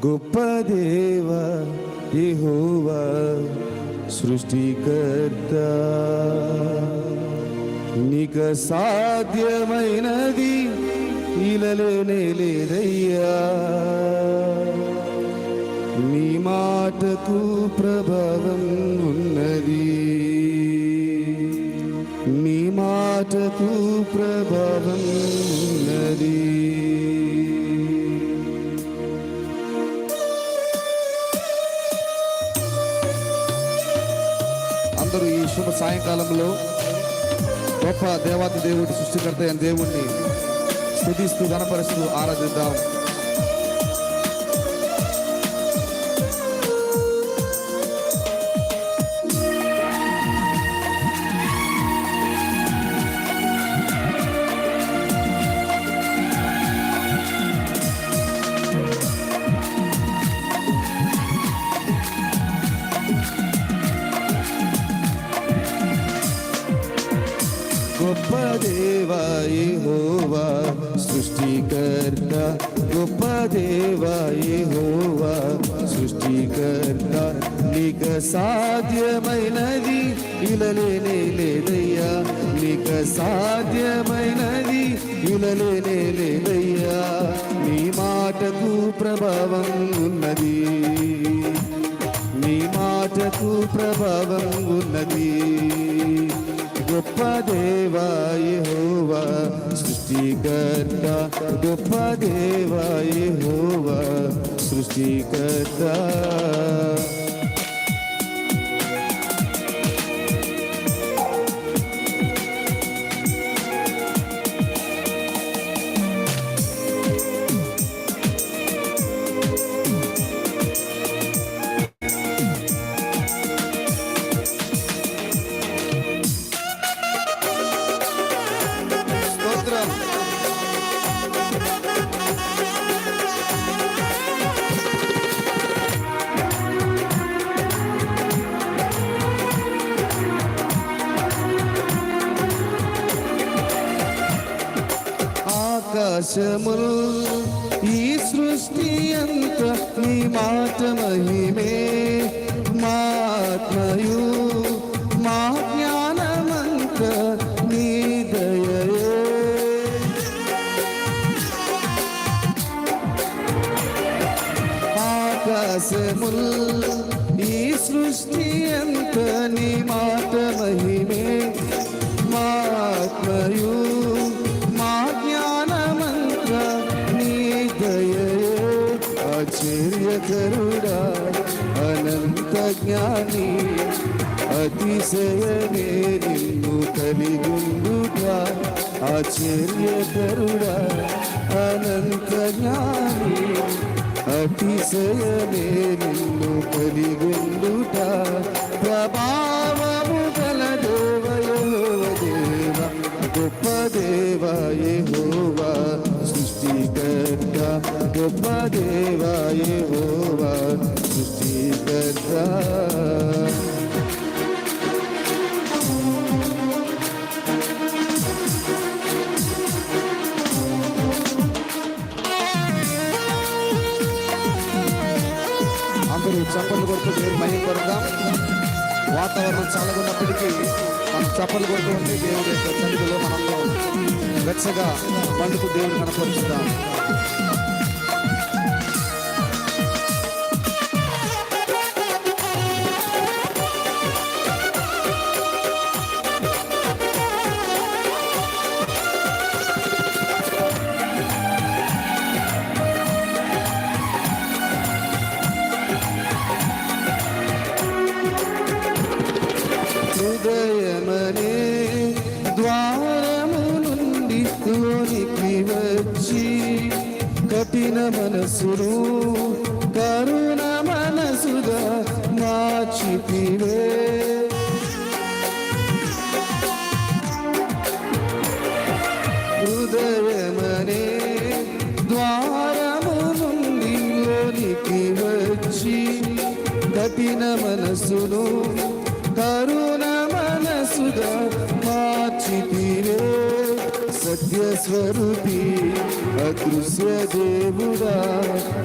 గొప్ప దేవా యెహోవా సృష్టికర్త, నీకు సాధ్యమైనది ఇలలోనే లేదయ్యా. నీ మాటకు ప్రభావం ఉన్నది, నీ మాటకు ప్రభావం ఉన్నది. అందరూ ఈ శుభ సాయంకాలంలో గొప్ప దేవాతి దేవుడి సృష్టికర్త అయిన దేవుణ్ణి స్తుతిస్తూ గణపరుస్తూ ఆరాధిద్దాం. గొప్ప దేవా యెహోవా సృష్టికర్త, గొప్ప దేవా యెహోవా సృష్టికర్త, నీకు సాధ్యమైనది ఇలలోనే లేదయ్యా. నీకు సాధ్యమైనది ఇలలోనే లేదయ్యా. నీ మాటకు ప్రభావం ఉన్నది, నీ మాటకు ప్రభావం ఉన్నది. గొప్ప దేవా యెహోవా సృష్టికర్త, గొప్ప దేవా యెహోవా సృష్టికర్త. ఆకాశముల్ ఈ సృష్టి అంత నీ మాట మహిమే, మా ఆత్మయు మా జ్ఞానమంత నీ దయయే. ఆకాశముల్ ఈ సృష్టి అంత నీ మాట మహిమే, మా ఆత్మయు ఆశ్చర్యకరుడా అనంత జ్ఞాని, అతిశయమే నిన్ను కలిగుండుట. ఆశ్చర్యకరుడా అనంత జ్ఞాని, అతిశయమే నిన్ను కలిగుండుట. ప్రభావము గల దేవ యెహోవా దేవ, గొప్ప దేవా యెహోవా సృష్టికర్త, గొప్ప దేవా యెహోవా సృష్టికర్త. అందరూ చప్పట్లు కొడుతూ దేవుని మహిమపడదాం. వాతావరణం చల్లగున్నప్పటికీ మనం చప్పట్లు కొడుతూ ఉంటే దేవుడి యొక్క సన్నిధిలో మనము వెచ్చగా పండుకు దేవుని కనపరుచుదాం. హృదయమనే ద్వారము నుండి లోనికి వచ్చి, కఠిన మనసును కరుణ మనసుగా మార్చితివే. హృదయమనే ద్వారము నుండి లోనికి వచ్చి, కఠిన మనసును కరుణ మనసుగా మార్చితివే. సత్య స్వరూపి అదృశ్య దేవుడా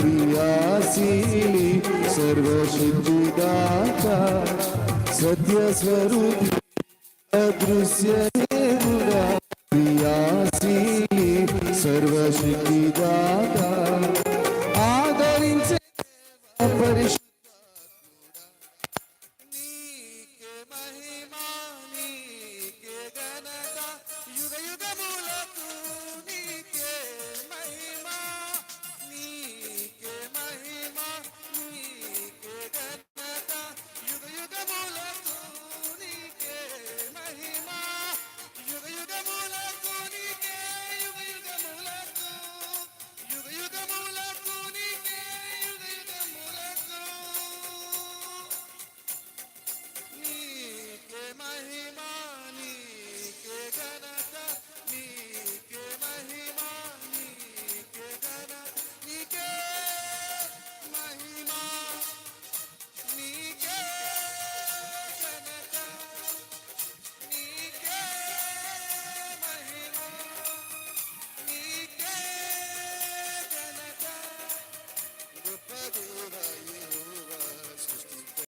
క్రియాశీలి సర్వశక్తిదాత సత్య స్వరూపి అదృశ్య దేవుడా